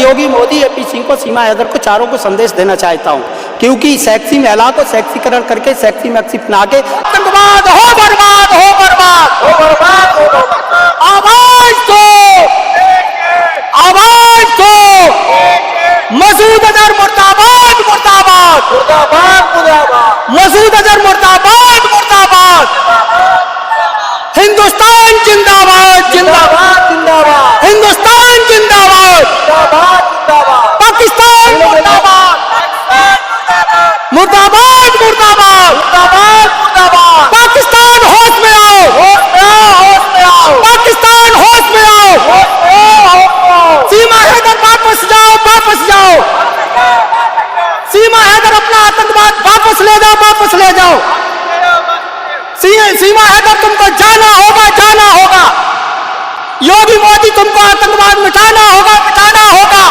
योगी Modi AP Singh को, सीमा हैदर को, चारों को संदेश देना चाहता हूं, क्योंकि सेक्सी महिला को सेक्सीकरण करके सेक्सी मैक्सी बना के आतंकवाद हो बर्बाद हो बर्बाद हो बर्बाद हो बर्बाद। आवाज दो, आवाज दो, मसूद अजहर मुर्दाबाद मुर्दाबाद मुर्दाबाद मुर्दाबाद, मसूद अजहर मुर्दाबाद मुर्दाबाद, हिंदुस्तान जिंदाबाद जिंदाबाद जिंदाबाद, हिंदुस्तान जिंदाबाद जिंदाबाद जिंदाबाद, पाकिस्तान मुर्दाबाद मुर्दाबाद मुर्दाबाद मुर्दाबाद मुर्दाबाद, पाकिस्तान होश में आओ, होश में आओ, होश में आओ, पाकिस्तान होश में आओ, होश में आओ, सीमा हैदर वापस जाओ, वापस जाओ, सीमा हैदर अपना आतंकवाद वापस ले जाओ, वापस ले जाओ, सीमा हैदर तुमको जाना होगा, जाना होगा, योगी मोदी तुमको आतंकवाद मिटाना होगा, मिटाना होगा।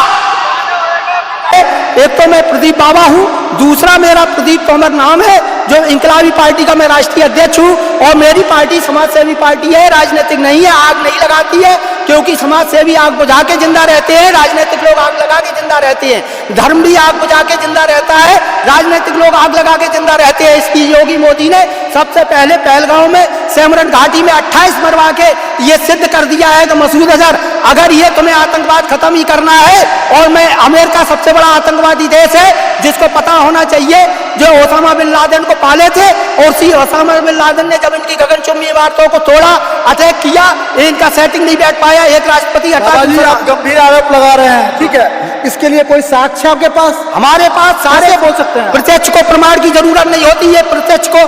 एक तो मैं प्रदीप बाबा हूं, दूसरा मेरा प्रदीप तोमर नाम है, जो इंकलाबी पार्टी का मैं राष्ट्रीय अध्यक्ष हूं, और मेरी पार्टी समाज सेवी पार्टी है, राजनीतिक नहीं है, आग नहीं लगाती है, क्योंकि समाज सेवी आग बुझा के जिंदा रहते हैं, राजनीतिक लोग आग लगा के जिंदा रहते हैं, धर्म भी आग बुझा के जिंदा रहता है, राजनीतिक लोग आग लगा के जिंदा रहते हैं। इसकी योगी मोदी ने सबसे पहले पहलगांव में सेमरन घाटी में 28 मरवा के ये सिद्ध कर दिया है कि मसूद अजहर, अगर ये तुम्हें आतंकवाद खत्म ही करना है, और मैं अमेरिका सबसे बड़ा आतंकवादी देश है, जिसको पता होना चाहिए, जो ओसामा बिन लादेन को पाले थे, और ओसामा बिन लादेन ने जब इनकी गगनचुंबी इमारतों को तोड़ा, अटैक किया, इनका सेटिंग नहीं बैठ पाया, एक राष्ट्रपति हटा। आप गंभीर आरोप लगा रहे हैं, ठीक है, इसके लिए कोई साक्ष्य आपके पास? हमारे पास सारे बोल सकते हैं, प्रत्यक्ष को प्रमाण की जरूरत नहीं होती है, प्रत्यक्ष को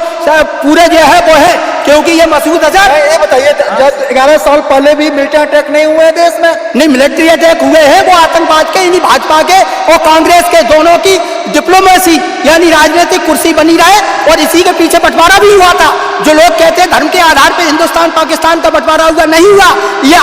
पूरे जो है वो है, क्योंकि ये मसूद अजहर। ये बताइए, जब 11 साल पहले भी मिलिट्री अटैक नहीं हुए देश में? नहीं, मिलिट्री अटैक हुए हैं, वो आतंकवाद के, इन्हीं भाजपा के और कांग्रेस के दोनों की डिप्लोमेसी, यानी राजनीतिक कुर्सी बनी रहे, और इसी के पीछे बंटवारा भी हुआ था। जो लोग कहते हैं धर्म के आधार पर हिंदुस्तान पाकिस्तान का बंटवारा हुआ, नहीं हुआ, ये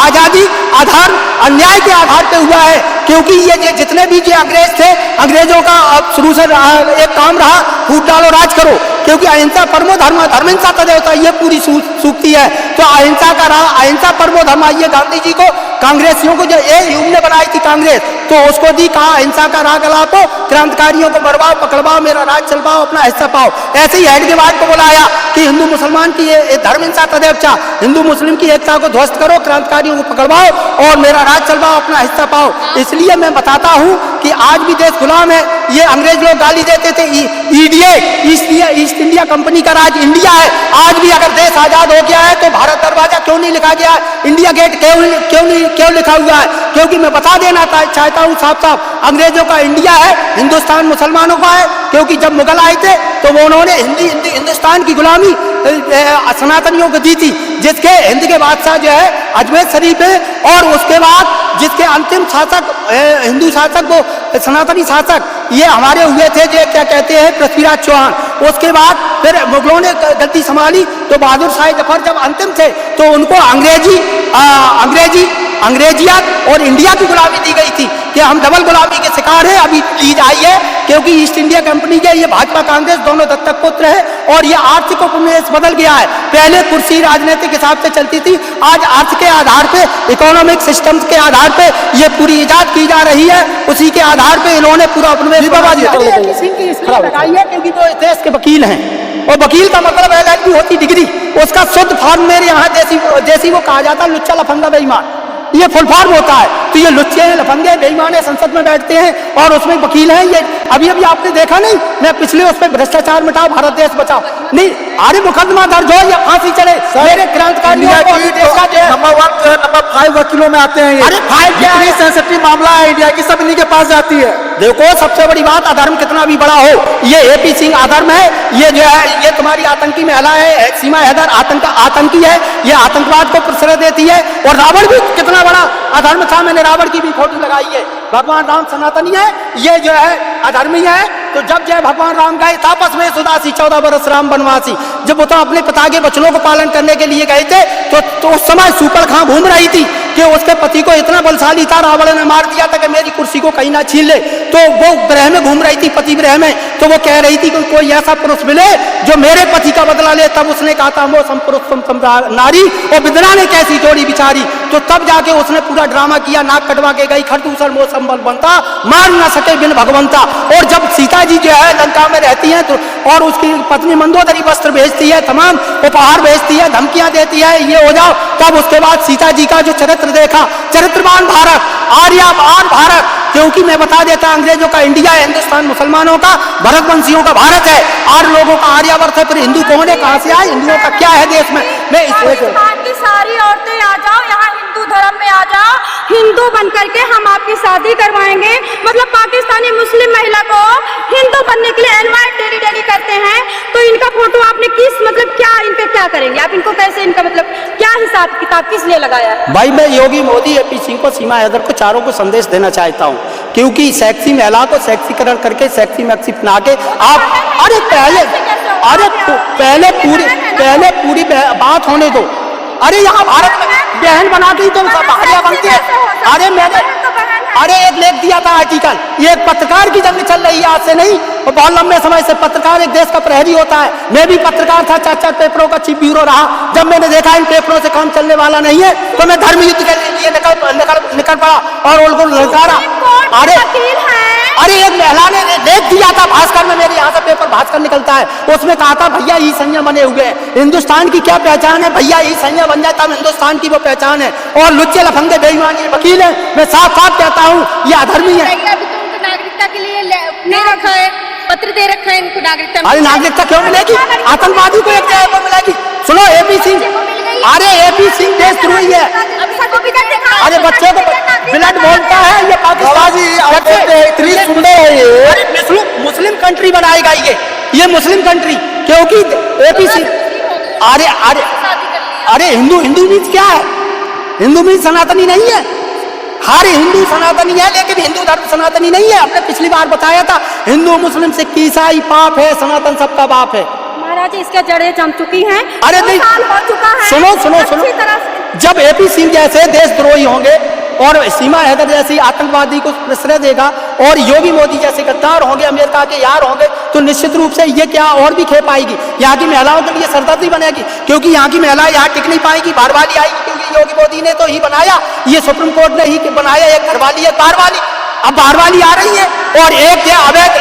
आजादी आधार अन्याय के आधार पर हुआ है, क्योंकि ये जितने भी जो अंग्रेज थे, अंग्रेजों का शुरू से एक काम रहा, फूट डालो राज करो, क्योंकि अहिंसा परमो धर्म, धर्महिंसा तदेवता, ये पूरी सूक्ति है। तो अहिंसा का रहा, अहिंसा परमो धर्म, ये गांधी जी को, कांग्रेसियों को जो ये युग ने बनाई थी कांग्रेस, तो उसको दी, कहा अहिंसा का राह गलापो, क्रांतिकारियों को मरवाओ, पकड़वाओ, मेरा राज चलवाओ, अपना हिस्सा पाओ। ऐसे ही हेडगेवार को बुलाया कि हिंदू मुसलमान की ये धर्महिंसा तदेवचा, हिंदू मुस्लिम की एकता को ध्वस्त करो, क्रांतिकारियों को पकड़वाओ, और मेरा राज चलवाओ, अपना हिस्सा पाओ। इसलिए मैं बताता हूं कि आज भी देश गुलाम है। ये अंग्रेज लोग गाली देते थे, ईडीए, ईस्ट इंडिया कंपनी का राज इंडिया है। आज भी अगर देश आजाद हो गया है तो भारत दरवाजा क्यों नहीं लिखा गया, इंडिया गेट क्यों लिखा हुआ है? क्योंकि मैं बता देना चाहता हूं साफ साफ, अंग्रेजों का इंडिया है, हिंदुस्तान मुसलमानों का है, क्योंकि जब मुगल आए थे तो वो उन्होंने हिंदुस्तान की गुलामी सनातनियों को दी थी, जिसके हिंद के बादशाह जो है अजमेर शरीफ है, और उसके बाद जिसके अंतिम शासक हिंदू शासक वो सनातनी शासक ये हमारे हुए थे, जो क्या कहते हैं पृथ्वीराज चौहान। उसके बाद फिर मुगलों ने गद्दी संभाली, तो बहादुर शाह जफर जब अंतिम थे तो उनको अंग्रेजियत और इंडिया की गुलामी दी गई थी, कि हम डबल गुलामी के शिकार हैं, अभी लीज आई है, क्योंकि ईस्ट इंडिया कंपनी के ये भाजपा कांग्रेस दोनों दत्तक पुत्र है, और ये आर्थिक उपनिवेश बदल गया है। पहले कुर्सी राजनीतिक हिसाब से चलती थी, आज अर्थ के आधार पे, इकोनॉमिक सिस्टम के आधार पे ये पूरी इजाद की जा रही है, उसी के आधार पे इन्होंने पूरा उपनिवेश लगाई है, क्योंकि वो देश के वकील हैं, और वकील का मतलब LLB होती डिग्री, उसका शुद्ध फॉर्म मेरे यहाँ देसी वो कहा जाता है, लुच्चा लफंगा बेईमान, ये फुल फॉर्म होता है। तो ये लुच्चे हैं, लफंगे, बेईमान है, संसद में बैठते हैं और उसमें वकील हैं। ये अभी आपने देखा नहीं, मैं पिछले उस पर भ्रष्टाचार मिटाओ, भारत देश बचाओ, नहीं, अरे मुकदमा दर्ज हो या फांसी चले, मेरे क्रांतिकारियों को नंबर 1 जो है, नंबर 5 वकीलों में आते हैं। अरे 5 जितनी सेंसिटिव मामला है इंडिया की, सब इन्हीं के पास जाती है। देखो, सबसे बड़ी बात, अधर्म कितना भी बड़ा हो, ये एपी सिंह अधर्म है, ये जो है ये तुम्हारी आतंकी महिला है, सीमा हैदर आतंकी है, ये आतंकवाद को प्रश्रय देती है, और रावण भी कितना बड़ा अधर्म था, मैंने रावण की भी फोटो लगाई है। भगवान राम सनातनी है, ये जो है अधर्मी है। तो जब जय भगवान राम गए तापस में सुदासी 14 बरस राम बनवासी, जब वो तो अपने पिता के वचनों को पालन करने के लिए गए थे, तो उस समय सुपर खां घूम रही थी, कि उसके पति को इतना बलशाली था, रावण ने मार दिया था कि मेरी कुर्सी को कहीं ना छीन ले। तो वो ग्रह में घूम रही थी, पति ग्रह में, तो वो कह रही थी कि कोई ऐसा पुरुष मिले जो मेरे पति का बदला ले। तब उसने कहा था मौसम पुरुष तुम नारी, और विदना ने कैसी जोड़ी बिचारी। तो तब जाके उसने पूरा ड्रामा किया, नाक कटवा के गई, खरदूसर मौसम बल बनता, मार ना सके बिन भगवंता। और जब सीता जी जो है लंका में रहती हैं तो और उसकी पत्नी मंदोदरी वस्त्र भेजती है, तमाम उपहार भेजती है, धमकियां देती है, ये हो जाओ। तब उसके बाद सीता जी का जो चरित्र देखा, चरित्रवान भारत, आर्यवान भारत, क्योंकि मैं बता देता अंग्रेजों का इंडिया है, हिंदुस्तान मुसलमानों का, भरतवंशियों का भारत है, आर्य लोगों का आर्यावर्त है। फिर हिंदू कौन है, कहां से आए, हिंदुओं का क्या है देश में। मैं पाकिस्तान की सारी औरतें आ जाओ, यहाँ हिंदू धर्म में आ जाओ, हिंदू बन करके हम आपकी शादी करवाएंगे। मतलब पाकिस्तानी मुस्लिम महिला को हिंदू बनने के लिए इनवाइट डेली करते हैं, तो इनका फोटो आपने किस मतलब क्या इनके क्या करेंगे आप, इनको कैसे, इनका मतलब क्या हिसाब किताब किस लिए लगाया है? भाई मैं योगी मोदी, एपी सिंह को, सीमा हैदर को, चारों को संदेश देना चाहता हूँ, क्योंकि सेक्सी महिला को सेक्सीकरण करके सेक्सी मैक्सी बना के आप, अरे पहले पूरी बात होने दो। अरे यहाँ भारत में बहन बना के तो भारिया बनती है। अरे मैंने एक लेख दिया था आर्टिकल, ये एक पत्रकार की जंग चल रही है आज से नहीं, और बहुत लंबे समय से पत्रकार एक देश का प्रहरी होता है। मैं भी पत्रकार था, 4 पेपरों का चीफ ब्यूरो रहा। जब मैंने देखा इन पेपरों से काम चलने वाला नहीं है, तो मैं धर्म युद्ध के लिए निकल पड़ा और उनको ललकारा। अरे एक महिला ने लेख दिया था भास्कर में, मेरे यहाँ से पेपर भास्कर निकलता है, उसमें कहा था भैया ई संज्ञा बने हुए हैं, हिंदुस्तान की क्या पहचान है, भैया ई संज्ञा बन जाए तब हिंदुस्तान की वो पहचान है। और लुच्चे लफंगे बेईमान ये वकील है, मैं साफ साफ कहता हूँ ये अधर्मी है। अभी तो उनको नागरिकता के लिए नहीं रखा है, पत्र दे रखा है इनको नागरिकता। अरे नागरिकता क्यों मिलेगी, आतंकवादी को एक जगह पर मिलेगी। सुनो एपी सिंह, अरे एपी सिंह देशद्रोही है। अरे बच्चे को ब्लड बोलता है ये पाकिस्तान, इतनी सुंदर है ये। अरे मुस्लिम कंट्री बनाएगा ये मुस्लिम कंट्री, क्योंकि एपी सिंह, अरे हिंदू मीन्स क्या है, हिंदू मीन्स सनातनी नहीं है। हर हिंदू सनातनी है, लेकिन हिंदू धर्म सनातनी नहीं है। आपने पिछली बार बताया था हिंदू मुस्लिम सिख ईसाई पाप है, सनातन सबका बाप है। महाराज इसके जड़ें जम चुकी हैं, अरे नहीं, हो चुका है। सुनो, जब एपी सिंह जैसे देशद्रोही होंगे और सीमा हैदर जैसी आतंकवादी को प्रश्रय देगा और योगी मोदी जैसे गद्दार होंगे, अमेरिका के यार होंगे, तो निश्चित रूप से ये क्या और भी खेप आएगी, यहाँ की महिलाओं के लिए सरदर्दी बनेगी, क्योंकि यहाँ की महिला यहाँ टिक नहीं पाएगी, बारवाली आएगी, क्योंकि योगी मोदी ने तो ही बनाया, ये सुप्रीम कोर्ट ने ही बनाया, एक घरवाली एक बारवाली। अब बारवाली आ रही है और एक अवैध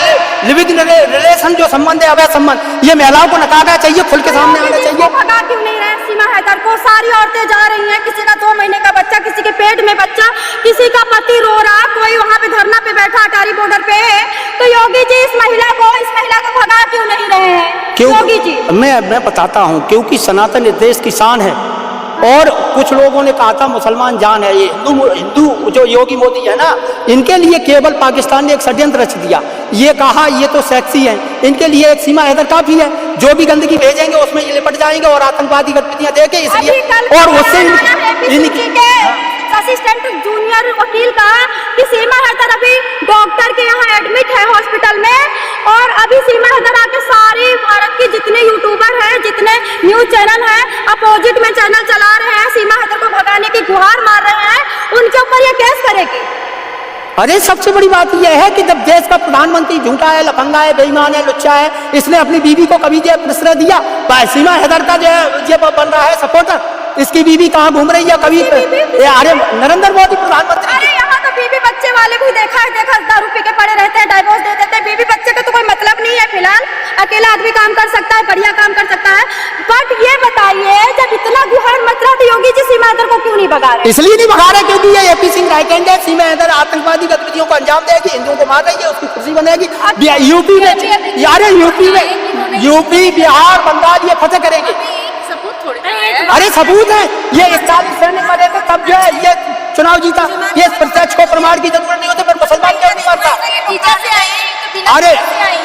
लिविंग रिलेशन जो संबंध है, अवैध संबंध, ये महिलाओं को नकारना चाहिए, खुल के सामने आना चाहिए। भगा क्यों नहीं रहे सीमा हैदर को? सारी औरतें जा रही हैं, किसी का 2 महीने का बच्चा, किसी के पेट में बच्चा, किसी का पति रो रहा, कोई वहाँ पे धरना पे बैठा अटारी बॉर्डर पे, तो योगी जी इस महिला को भगा क्यों नहीं रहे हैं? योगी जी मैं बताता हूँ, क्योंकि सनातन देश की शान है। और कुछ लोगों ने कहा था मुसलमान जान है, ये हिंदू जो योगी मोदी है ना, इनके लिए केवल पाकिस्तान ने एक षड्यंत्र रच दिया, ये कहा ये तो सेक्सी है, इनके लिए एक सीमा हैदर काफी है, जो भी गंदगी भेजेंगे उसमें ये लिपट जाएंगे और आतंकवादी गतिविधियां देके इसलिए, और उससे असिस्टेंट जूनियर वकील का कि सीमा हैदर अभी डॉक्टर के यहाँ एडमिट है हॉस्पिटल में, और अभी सीमा हैदर आके सारी भारत की जितने यूट्यूबर हैं, जितने न्यूज चैनल हैं, अपोजिट में चैनल चला रहे हैं, सीमा हैदर को भगाने की गुहार मार रहे हैं, उनके ऊपर ये केस करेगी। अरे सबसे बड़ी बात यह है कि जब देश का प्रधानमंत्री झूठा है, लफंगा है, बेईमान है, लुच्चा है, इसने अपनी बीवी को कभी जो प्रश्रय दिया, सीमा हैदर का जो बन रहा है सपोर्टर, इसकी बीवी कहाँ घूम रही है कभी? अरे नरेंद्र मोदी प्रधानमंत्री, अरे यहाँ तो बीवी बच्चे वाले भी देखा दारू पी के पड़े रहते हैं, डाइवोर्स दे देते हैं, बीवी बच्चे का तो कोई मतलब नहीं है। फिलहाल अकेला आदमी काम कर सकता है, बढ़िया काम कर सकता है, बट ये बताइए जब इतना गुहार मच रहा, तो योगी जी सीमा हैदर को क्यों नहीं भगा रहे? इसलिए नहीं भगा रहे क्योंकि ये एपी सिंह राइटेंड है, सीमा हैदर आतंकवादी गतिविधियों को अंजाम देगी, हिंदुओं को मार रही है, उसकी खुशी बनेगी। यूपी में यार यूपी बिहार बंगाल ये फतेह करेगी। अरे सबूत है, ये 41 सैनिक मरे थे तब जो है ये चुनाव जीता, ये प्रत्यक्ष को प्रमाण की जरूरत नहीं होती, फिर मुसलमान क्यों नहीं मरता? अरे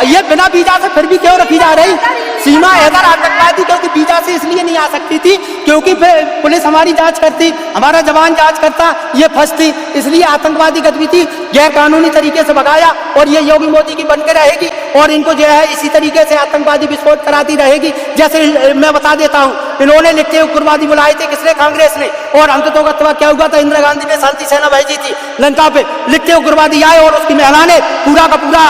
ये बिना वीजा से फिर भी क्यों रखी जा रही सीमा हैदर आतंकवादी, क्योंकि वीजा से इसलिए नहीं आ सकती थी क्योंकि पुलिस हमारी जांच करती, हमारा जवान जांच करता, ये फंसती। इसलिए आतंकवादी गतिविधि गैर कानूनी तरीके से भगाया और ये योगी मोदी की बनकर रहेगी और इनको जो है इसी तरीके से आतंकवादी विस्फोट कराती रहेगी। जैसे मैं बता देता हूँ, इन्होंने लिखते उग्रवादी बुलाए थे, किसने? कांग्रेस ने। और अंततोगत्वा क्या हुआ था? इंदिरा गांधी ने शांति सेना भेजी थी लंका पे, लिखते उग्रवादी आए और उसकी महिला ने पूरा का पूरा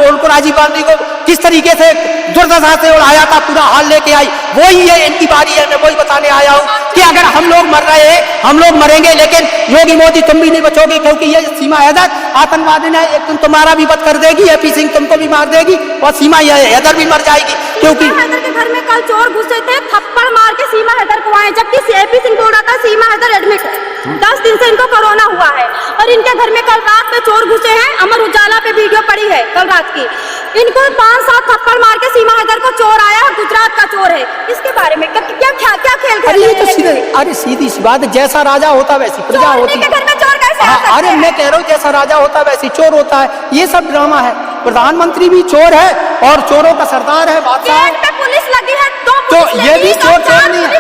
उनको राजीव गांधी को किस तरीके से दुर्दशा से उड़ाया था, पूरा हाल लेके आई। वही है इनकी बारी है। मैं वही बताने आया हूँ कि अगर हम लोग मर रहे हैं, हम लोग मरेंगे, लेकिन योगी मोदी तुम भी नहीं बचोगे, क्योंकि ये सीमा हैदर आतंकवादी ने एक दिन तुम्हारा भी वध कर देगी, एपी सिंह तुमको भी मार देगी और सीमा हैदर भी मर जाएगी। क्योंकि हैदर के घर में कल चोर घुसे थे, थप्पड़ मार के सीमा हैदर को आए, जबकि एपी सिंह बोल रहा था सीमा हैदर एडमिट है, 10 दिन से इनको कोरोना हुआ है। और इनके घर में कल रात में चोर घुसे हैं, अमर उजाला पे वीडियो पड़ी है कल रात की। इनको 5-7 थप्पड़ मार के सीमा हैदर को चोर आया, गुजरात का चोर है। इसके बारे में क्या खेल खेल ये तो सीधे, अरे सीधी सी बात, जैसा राजा होता वैसी प्रजा होती। घर में चोर कैसे आ सकते अरे हैं? मैं कह रहा हूँ जैसा राजा होता वैसी चोर होता है। ये सब ड्रामा है। प्रधानमंत्री भी चोर है और चोरों का सरदार है बादशाह। गेट पे पुलिस लगी है, तो ये भी चोर नहीं है,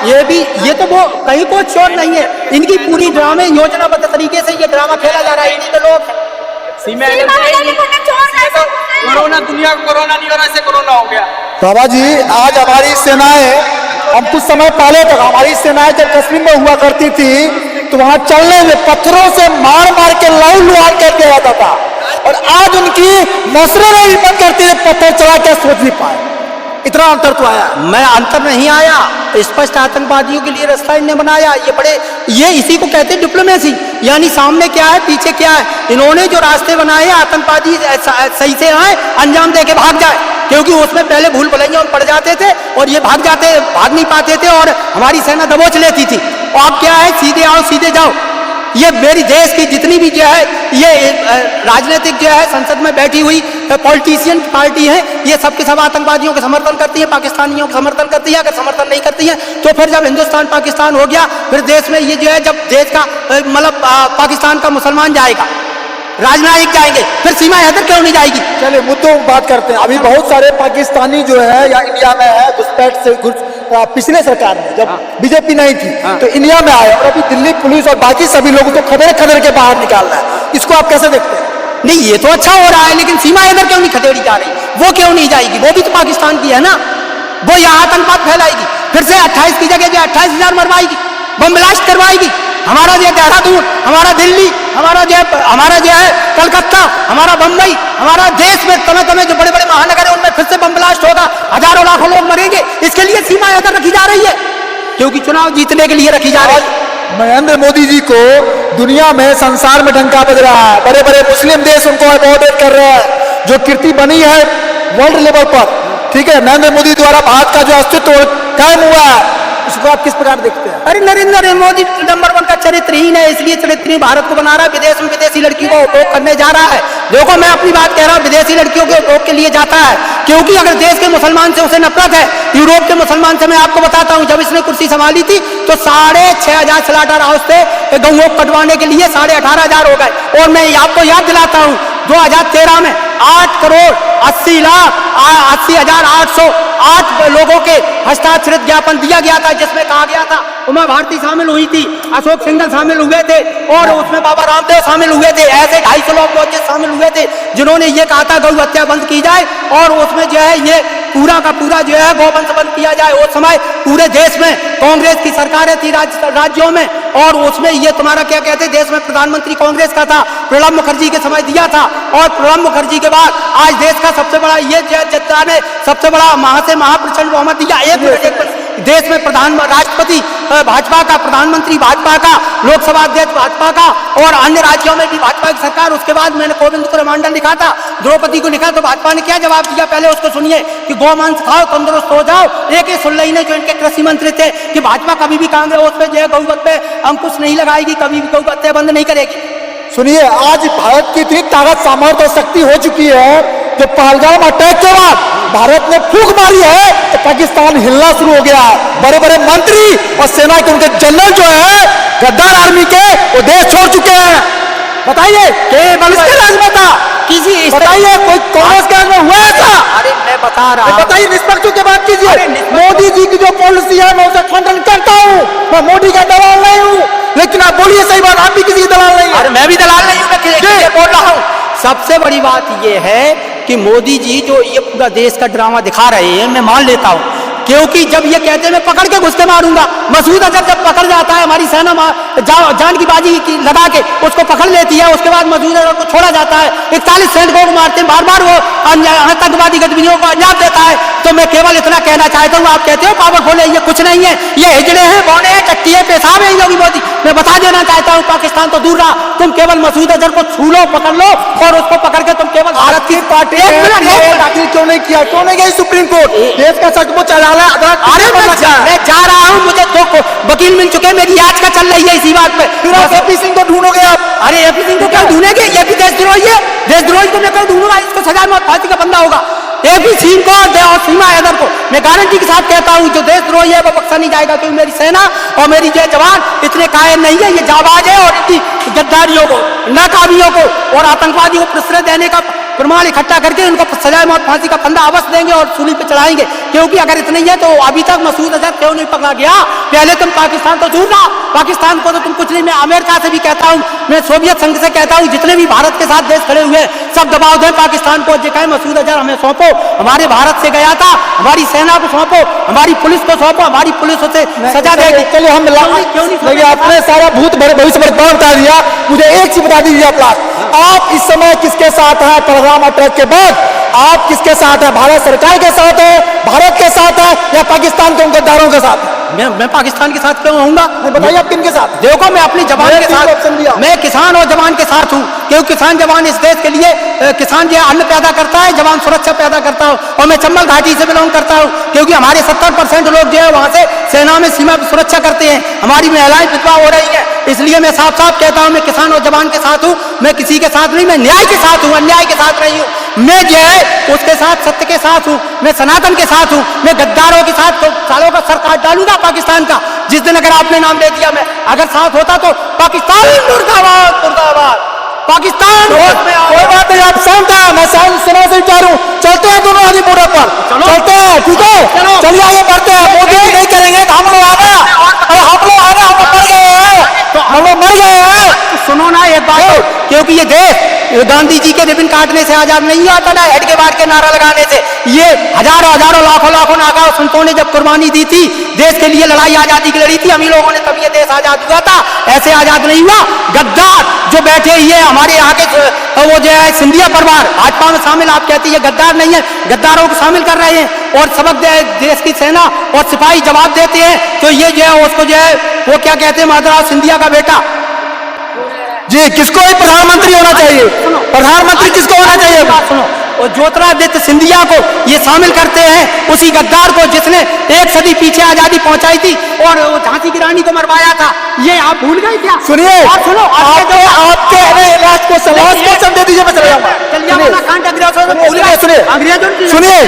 ये भी ये तो वो कहीं को चोर नहीं है। इनकी पूरी ड्रामे योजनाबद्ध तरीके से ये ड्रामा खेला जा रहा है। इन्हीं के लोग कोरोना, दुनिया को कोरोना नहीं हो रहा, ऐसे कोरोना हो गया। बाबा जी, आज हमारी सेनाएं, हम कुछ समय पहले तक हमारी सेनाएं जब कश्मीर में हुआ करती थी तो वहां चलने में पत्थरों से मार मार के लहू लुहान करके जाता था, और आज उनकी नसरें नहीं बंद करती है, पत्थर चला के सोच नहीं पाए। इतना अंतर तो आया। मैं अंतर नहीं आया, स्पष्ट आतंकवादियों के लिए रास्ता इन्होंने बनाया। ये इसी को कहते हैं डिप्लोमेसी, यानी सामने क्या है पीछे क्या है। इन्होंने जो रास्ते बनाए आतंकवादी सही से आए, अंजाम दे के भाग जाए, क्योंकि उसमें पहले भूल भुलैया पड़ जाते थे और ये भाग नहीं पाते थे और हमारी सेना दबोच लेती थी। और अब क्या है, सीधे आओ सीधे जाओ। ये मेरी देश की जितनी भी जो है ये राजनीतिक जो है संसद में बैठी हुई पॉलिटिशियन पार्टी है, ये सब के सब आतंकवादियों के समर्थन करती है, पाकिस्तानियों के समर्थन करती है। अगर समर्थन नहीं करती है तो फिर जब हिंदुस्तान पाकिस्तान हो गया, फिर देश में ये जो है जब देश का मतलब पाकिस्तान का मुसलमान जाएगा, राजनायिक जाएंगे, फिर सीमा हैदर क्यों नहीं जाएगी? चलिए मुद्दों की बात करते हैं। अभी बहुत सारे पाकिस्तानी जो है या इंडिया में है घुसपैठ से पिछले सरकार में जब बीजेपी नहीं थी तो इंडिया में आए, और अभी दिल्ली पुलिस और बाकी सभी लोगों को खदेड़ के बाहर निकालना है। इसको आप कैसे देखते हैं? नहीं, ये तो अच्छा हो रहा है, लेकिन सीमा हैदर क्यों नहीं खदेड़ी जा रही? वो क्यों नहीं जाएगी? वो भी तो पाकिस्तान की है ना, वो यहाँ आतंकवाद फैलाएगी, फिर से 28 की जगह जो 28,000 मरवाएगी, बम ब्लास्ट करवाएगी। हमारा जो देहरादून, हमारा दिल्ली, हमारा जो है कलकत्ता, हमारा बम्बई, हमारा देश में तमे जो बड़े बड़े महानगर है उनमें फिर से बम ब्लास्ट होगा, हजारों लाखों लोग मरेंगे। इसके लिए सीमा हैदर रखी जा रही है, क्योंकि चुनाव जीतने के लिए रखी जा रही है। नरेंद्र मोदी जी को दुनिया में संसार में डंका बज रहा है, बड़े बड़े मुस्लिम देश उनको अवॉर्डेड कर रहे हैं, जो कीर्ति बनी है वर्ल्ड लेवल पर। ठीक है, नरेंद्र मोदी द्वारा भारत का जो अस्तित्व कायम हुआ है, इसको आप किस प्रकार देखते हैं? अरे नरेंद्र मोदी नंबर 1 का चरित्रहीन है, इसलिए चरित्रहीन भारत को बना रहा है, विदेश में विदेशी लड़कियों को उपयोग करने जा रहा है। देखो मैं अपनी बात कह रहा हूँ, विदेशी लड़कियों के उपयोग के लिए जाता है, क्योंकि अगर देश के मुसलमान से उसे नफरत है, यूरोप के मुसलमान से मैं आपको बताता हूँ, जब इसने कुर्सी संभाली थी तो 6,500 स्लाटर हाउस थे गऊ कटवाने के लिए 18,500 हो गए। और मैं आपको याद दिलाता हूँ 2013 में 8,80,808 लोगों के हस्ताक्षरित ज्ञापन दिया गया था, जिसमें कहा गया था उमा भारती शामिल हुई थी, अशोक सिंघल शामिल हुए थे और उसमें बाबा रामदेव शामिल हुए थे। ऐसे 250 लोग शामिल हुए थे जिन्होंने ये कहा था गौ हत्या बंद की जाए और उसमें जो है ये पूरा का पूरा जो है गौवंश बंद किया जाए। उस समय पूरे देश में कांग्रेस की सरकारें थी राज्यों में, और उसमें ये तुम्हारा क्या कहते देश में प्रधानमंत्री कांग्रेस का था, प्रणब मुखर्जी के समय दिया था। और प्रणब मुखर्जी के बाद आज देश का सबसे बड़ा ये जनता ने सबसे बड़ा महाप्रचंड बहुमत दिया। एक देश में राष्ट्रपति भाजपा का, प्रधानमंत्री भाजपा का, लोकसभा अध्यक्ष भाजपा का, और अन्य राज्यों में भी भाजपा की सरकार। उसके बाद मैंने कोविंद को रिमांडर लिखा था, द्रौपदी को लिखा, तो भाजपा ने क्या जवाब दिया, पहले उसको सुनिए कि गौमांस खाओ तंदुरुस्त हो जाओ। एक ही सुन रही ने जो इनके कृषि मंत्री थे कि भाजपा कभी भी कांग्रेस पे जो है गौवत पे अंकुश नहीं लगाएगी, कभी भी गौ हत्या बंद नहीं करेगी। सुनिए, आज भारत की इतनी ताकत, सामर्थ्य और शक्ति हो चुकी है, जो पहलगाम अटैक के बाद भारत ने फूंक मारी है तो पाकिस्तान हिलना शुरू हो गया है। बड़े बड़े मंत्री और सेना के उनके जनरल जो है गद्दार आर्मी के, वो देश छोड़ चुके हैं। बताइए केवल किसके राज में था? किसी बताइए कोई कांग्रेस के राज में हुआ था? अरे मैं बता रहा हूं। बताइए, निष्पक्ष होकर बात कीजिए। अरे निष्पक्ष- मोदी जी की जो पॉलिसी है मैं उसे खंडन करता हूँ, मैं मोदी का दलाल नहीं हूँ, लेकिन आप बोलिए सही बात, आप भी किसी की दलाल नहीं अरे है। मैं भी दलाल नहीं हूं, मैं किसी बोल रहा हूं। सबसे बड़ी बात ये है कि मोदी जी जो ये पूरा देश का ड्रामा दिखा रहे हैं, मैं मान लेता हूं, क्योंकि जब ये कहते हैं मैं पकड़ के घुस के मारूंगा, मसूद अजहर जब पकड़ जाता है, हमारी सेना जान की बाजी लगा के उसको पकड़ लेती है, उसके बाद मसूद अजहर को छोड़ा जाता है, 41 सैनिकों को मारते हैं, बार बार वो आतंकवादी गतिविधियों को अंजाम देता है। तो मैं केवल इतना कहना चाहता हूँ, आप कहते हो पावरफुल है, ये कुछ नहीं है, ये हिजड़े हैं, बौने हैं, चट्टी है, पेशाब है योगी मोदी। मैं बता देना चाहता हूँ, पाकिस्तान तो दूर रहा, तुम केवल मसूद अजहर को छू लो, पकड़ लो और उसको पकड़ के तुम केवल भारत की पार्टी एक मिनट, दाखिल क्यों नहीं किया, क्यों नहीं गई सुप्रीम कोर्ट? देश का सचमुच अदालत अरे मैं जा रहा हूँ, मुझे दो वकील मिल चुके हैं, मेरी याचिका चल रही है इसी बात पे। फिर आप एपी सिंह को ढूंढोगे आप? अरे एपी सिंह को क्या ढूंढेंगे? ये भी देशद्रोही है, देशद्रोही को मैं क्यों ढूंढूंगा? इसको सजा मौत फांसी का बंदा होगा। एपी सिंह को और सीमा हैदर को मैं गारंटी के साथ कहता हूँ, जो देशद्रोही है वो बख्शा नहीं जाएगा, क्योंकि मेरी सेना और मेरी जो जवान इतने कायर नहीं है, ये जाबाज है, और इनकी गद्दारियों को, नाकामियों को और आतंकवादियों को प्रश्रय देने का प्रमाण इकट्ठा करके उनको सजाए मौत फांसी का फंदा अवश्य देंगे और सूली पे चढ़ाएंगे। क्योंकि अगर इतना ही है तो अभी तक मसूद अजहर क्यों नहीं पकड़ा गया? पहले तुम पाकिस्तान तो दूर रहा, पाकिस्तान को तो तुम कुछ नहीं। मैं अमेरिका से भी कहता हूँ, मैं सोवियत संघ से कहता हूँ, जितने भी भारत के साथ देश खड़े हुए सब दबाव दें पाकिस्तान को, जो कहे मसूद अजहर हमें सौंपो, हमारे भारत से गया था, हमारी सेना को सौंपो, हमारी पुलिस को सौंपो, हमारी पुलिस उसे सजा देगी। चलिए हम क्यों नहीं आपने सारा भूत भविष्य बता दिया, मुझे एक चीज बता दीजिए आप इस समय किसके साथ हैं? पहलगाम अटैक के बाद आप किसके साथ हैं? भारत सरकार के साथ है, भारत के साथ है, या पाकिस्तान के गद्दारों के साथ? मैं पाकिस्तान के साथ क्यों होऊंगा? बताइए आप किन के साथ? देखो मैं अपनी जवान के ऑप्शन साथ, दिया। मैं किसान और जवान के साथ हूँ, क्योंकि किसान जवान इस देश के लिए किसान जो है अन्न पैदा करता है, जवान सुरक्षा पैदा करता हूँ। और मैं चंबल घाटी से बिलोंग करता हूँ, क्योंकि हमारे 70% लोग जो है वहाँ से सेना में सीमा की सुरक्षा करते हैं, हमारी महिलाएं विधवा हो रही है। इसलिए मैं साफ साफ कहता हूँ, मैं किसान और जवान के साथ हूँ, मैं किसी के साथ नहीं, मैं न्याय के साथ हूँ, अन्याय के साथ नहीं हूँ। मैं जो है उसके साथ, सत्य के साथ हूँ, मैं सनातन के साथ हूँ, मैं गद्दारों के साथ तो सालों का सर काट डालूंगा पाकिस्तान का। जिस दिन अगर आपने नाम ले दिया, मैं अगर साथ होता तो पाकिस्तान मुर्दाबाद मुर्दाबाद, पाकिस्तान कोई बात नहीं, आप शांत है, मैं सेना से विचारूं, चलते हैं दोनों आदमी बॉर्डर पर, चलते हैं, ठीक है, चलिए आगे बढ़ते हैं। मोदी नहीं करेंगे तो हम लोग आ गए, अरे हम लोग आ गए, हम लोग मर गए हैं, तो हम लोग मर गए हैं। सुनो ना एक बात, क्योंकि ये देश गांधी जी के रिबन काटने से आजाद नहीं होता ना, हेड के बार के नारा लगाने से। ये हजारों हजारों लाखों लाखों नागा संतों ने जब कुर्बानी दी थी, देश के लिए लड़ाई आजादी की लड़ी थी, हम ही लोगों ने, तब ये देश आजाद हुआ था। ऐसे आजाद नहीं हुआ। गद्दार जो बैठे ये हमारे यहाँ के वो जो है सिंधिया परिवार भाजपा में शामिल, आप कहती है गद्दार नहीं है, गद्दारों को शामिल कर रहे हैं और सबक देश की सेना और सिपाही जवाब देते हैं। तो ये जो है उसको जो है वो क्या कहते हैं, माधवराव सिंधिया का बेटा जी, किसको ही प्रधानमंत्री होना चाहिए? प्रधानमंत्री किसको होना चाहिए? बात सुनो, और ज्योतिरादित्य सिंधिया को ये शामिल करते हैं, उसी गद्दार को जिसने एक सदी पीछे आजादी पहुंचाई थी और झांसी की रानी को मरवाया था। ये आप भूल गए क्या? सुनिए, और सुनो, आपके लास्ट को क्वेश्चन दे दीजिए, मैं चले जाऊंगा। सुनिए,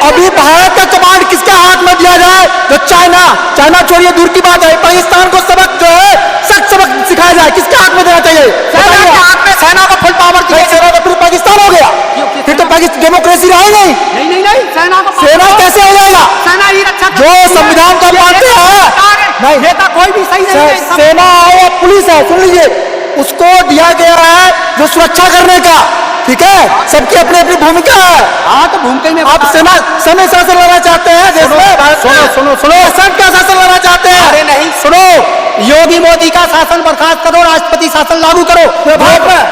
अभी भारत का कमांड किसके हाथ में दिया जाए? तो चाइना छोड़िए, दूर की बात है, पाकिस्तान को सबक जो है सख्त सबक सिखाया जाए, किसके हाथ में देना चाहिए? सेना के हाथ में, सेना को फुल पावर दिया। सेना तो फिर पाकिस्तान हो गया, फिर तो डेमोक्रेसी रही नहीं। नहीं, सेना को, सेना कैसे हो जाएगा? सेना ही रक्षा जो संविधान का मानते हैं, नहीं नेता कोई भी सही नहीं है। सेना है या पुलिस है, सुन लीजिए, उसको दिया गया है जो सुरक्षा करने का, ठीक है, सबकी अपनी अपनी भूमिका है। हाँ तो भूमिका में आप सेना शासन लाना चाहते हैं देश में? सुनो, संघ का शासन लाना चाहते हैं? अरे नहीं, सुनो, योगी मोदी का शासन बर्खास्त करो, राष्ट्रपति शासन लागू करो।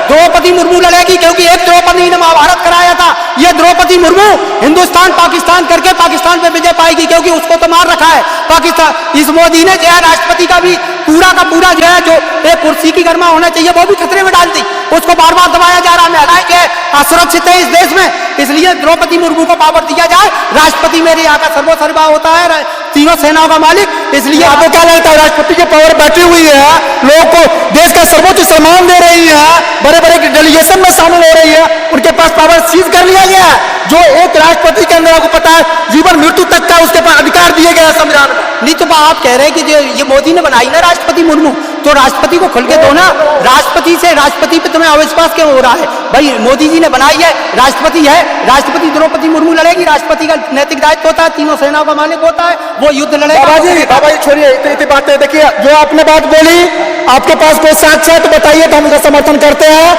द्रौपदी मुर्मू लड़ेगी, क्योंकि एक द्रौपदी ने महाभारत कराया था। ये द्रौपदी मुर्मू हिंदुस्तान पाकिस्तान करके पाकिस्तान पे विजय पाएगी, क्योंकि उसको तो मार रखा है पाकिस्तान। इस मोदी ने जो है राष्ट्रपति का भी पूरा का पूरा जो है, जो एक कुर्सी की गर्मा होना चाहिए, वो भी खतरे में डाल दी। उसको बार बार दबाया जा रहा है, महिलाएं जो है असुरक्षित है इस देश में, इसलिए द्रौपदी मुर्मू को पावर दिया जाए। राष्ट्रपति मेरे यहाँ का सर्वोसर्वा होता है, तीनों सेनाओं का मालिक। इसलिए आपको क्या लगता है राष्ट्रपति की पावर बैठी हुई है, लोगों को देश का सर्वोच्च सम्मान दे रही है, बड़े बड़े डेलीगेशन में शामिल हो रही है, उनके पास पावर सीज कर लिया गया है। जो एक राष्ट्रपति के अंदर आपको पता है जीवन मृत्यु तक का उसके पास अधिकार दिए गए हैं संविधान में। नहीं तो आप कह रहे हैं कि जो ये मोदी ने बनाई ना राष्ट्रपति मुर्मू, तो राष्ट्रपति को खुल के दो ना। राष्ट्रपति पे तुम्हें अविश्वास क्यों हो रहा है भाई? मोदी जी ने बनाई है, राष्ट्रपति है, राष्ट्रपति द्रौपदी मुर्मू लड़ेगी। राष्ट्रपति का नैतिक दायित्व होता है, तीनों सेनाओं का मालिक होता है, वो युद्ध लड़ेगा। बाबा जी छोड़िए इतनी बातें। देखिए जो आपने बात बोली, आपके पास कोई साक्ष्य है तो बताइए, तो हम उसका समर्थन करते हैं,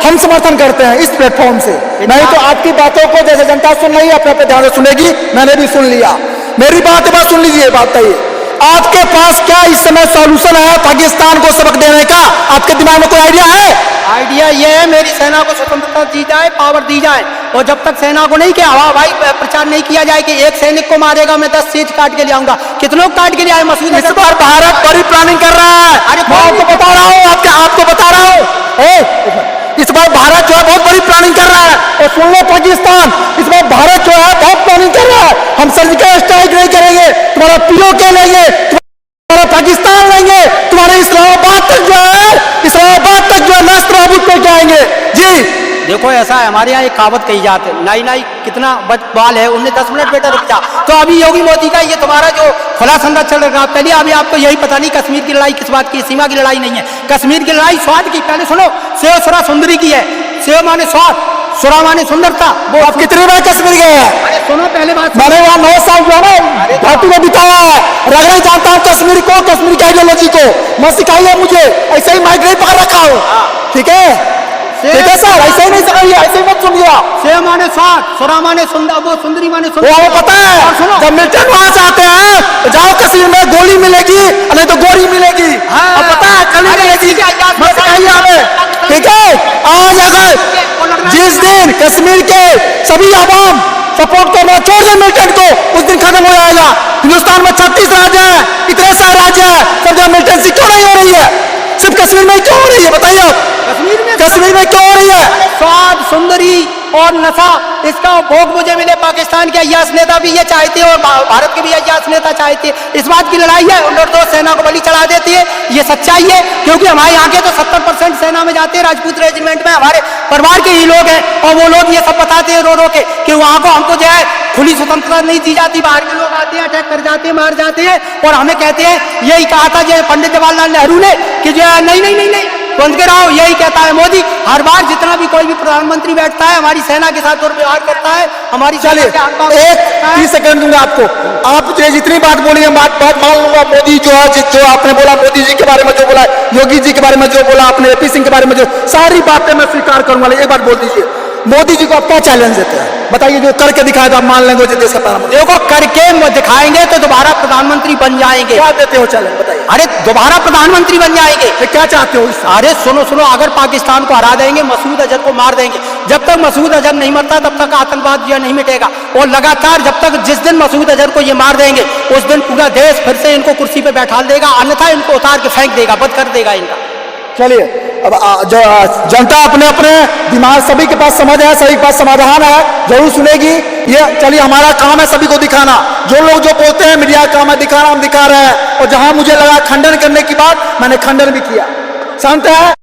हम समर्थन करते हैं इस प्लेटफॉर्म से। नहीं तो आपकी बातों को जैसे जनता सुन रही है अपने अपने ध्यान से सुनेगी, मैंने भी सुन लिया। मेरी बात बस सुन लीजिए। बात बताइए आपके पास क्या इस समय सॉल्यूशन है पाकिस्तान को सबक देने का? आपके दिमाग में कोई आइडिया है? आइडिया ये है मेरी सेना को स्वतंत्रता दी जाए, पावर दी जाए, और जब तक सेना को नहीं किया भाई प्रचार नहीं किया जाए कि एक सैनिक को मारेगा मैं 10 सीट काट के ले आऊंगा। कितनों काट के ले आए मसूद? इस बार भारत बड़ी प्लानिंग कर रहा है। मैं आपको बता रहा हूँ, आपको बता रहा हूँ, इस बार भारत जो है बहुत बड़ी प्लानिंग कर रहा है। और सुन लो पाकिस्तान, इस बार भारत जो है बहुत प्लानिंग कर रहा है। हम सर्जिकल स्ट्राइक नहीं करेंगे, तुम्हारा पीओके लेंगे, तुम्हारा पाकिस्तान लेंगे, तुम्हारे इस्लामाबाद तक जो है नष्ट नाबूद करके आएंगे। जी देखो ऐसा है, हमारे यहाँ एक कहावत कही जाती है, नाई नाई कितना बाल है, उन्हें 10 मिनट बेटा रुक जा। तो अभी योगी मोदी का ये तुम्हारा जो खुला संघर्ष चल रहा है, पहले अभी आपको यही पता नहीं कश्मीर की लड़ाई किस बात की, सीमा की लड़ाई नहीं है। कश्मीर की लड़ाई स्वाद की, पहले सुनो, सेव सुरा सुंदरी की है। सेव माने स्वाद, सुरा माने सुंदरता। वो आप कितनी बार कश्मीर गए हैं? अरे सुनो पहले बात, मैंने वहां 9 साल जो है ना घाटी में बिताया है, रगड़े जानता हूँ कश्मीर को, कश्मीर की आइडियोलॉजी को। मत सिखाइए मुझे, ऐसे ही माइक नहीं पकड़ रखा हूँ, ठीक है सर? ऐसे ही नहीं सिखाइए, ऐसे ही मत सुनिए। सेव माने स्वाद, सुरा माने सुंदर, वो सुंदरी माने वो हमें पता है। जब मिलिटेंट वहां से आते हैं तो जाओ कश्मीर में गोली मिलेगी नहीं तो गोरी मिलेगी, अब पता है कली मिलेगी। मत सिखाइए हमें, ठीक है? आज अगर जिस दिन कश्मीर के सभी आवाम सपोर्ट करना छोड़ दे मिलिटेंट को, उस दिन खत्म हो जाएगा। हिंदुस्तान में 36 राज्य है, इतने सारे राज्य है, सब जगह मिलिटेंसी क्यों नहीं हो रही है? सिर्फ कश्मीर में क्यों हो रही है बताइए आप? कश्मीर में क्यों हो रही है? स्वाद, सुंदरी और नशा, इसका भोग मुझे मिले। पाकिस्तान के अय्याश नेता भी ये चाहते हैं और भारत के भी अय्याश नेता चाहते हैं। इस बात की लड़ाई है, निर्दोष सेना को बलि चढ़ा देती है, ये सच्चाई है। क्योंकि हमारे यहाँ के तो 70% सेना में जाते हैं, राजपूत रेजिमेंट में हमारे परिवार के ही लोग हैं, और वो लोग ये सब बताते हैं रो रो के कि वहाँ को हमको जो है खुली स्वतंत्रता नहीं दी जाती, बाहर के लोग आते हैं, अटैक कर जाते हैं, मार जाते हैं। और हमें कहते हैं, यही कहा था जो पंडित जवाहरलाल नेहरू ने कि जो है नहीं बंद कराओ। यही कहता है मोदी हर बार, जितना भी कोई भी प्रधानमंत्री बैठता है हमारी सेना के साथ दुर्व्यवहार करता है। हमारी चलिए 30 सेकंड दूंगा आपको। आप जितनी बात बोली है बात मान लूंगा। मोदी जो है, जो आपने बोला, मोदी जी के बारे में जो बोला, योगी जी के बारे में जो बोला, आपने AP सिंह के बारे में जो सारी बातें मैं स्वीकार करूंगा। एक बात बोल दीजिए, मोदी जी को आप क्या चैलेंज देते हैं बताइए? जो करके दिखाए तो आप मान लेंगे देश का प्रधानमंत्री? देखो करके दिखाएंगे तो दोबारा प्रधानमंत्री बन जाएंगे। क्या देते हो चैलेंज बताइए? अरे दोबारा प्रधानमंत्री बन जाएंगे। तो क्या चाहते हो? अरे सुनो, अगर पाकिस्तान को हरा देंगे, मसूद अजहर को मार देंगे। जब तक मसूद अजहर नहीं मरता तब तक आतंकवाद जो नहीं मिटेगा। और लगातार जब तक जिस दिन मसूद अजहर को ये मार देंगे उस दिन पूरा देश फिर से इनको कुर्सी पे बैठा देगा, अन्यथा इनको उतार के फेंक देगा, बंद कर देगा इनका। चलिए अब जनता अपने अपने दिमाग, सभी के पास समझ है, सभी के पास समाधान है, जरूर सुनेगी ये। चलिए हमारा काम है सभी को दिखाना। जो लोग जो बोलते हैं मीडिया का काम है दिखाना, हम दिखा रहे हैं। और जहां मुझे लगा खंडन करने की बात, मैंने खंडन भी किया। शांत है।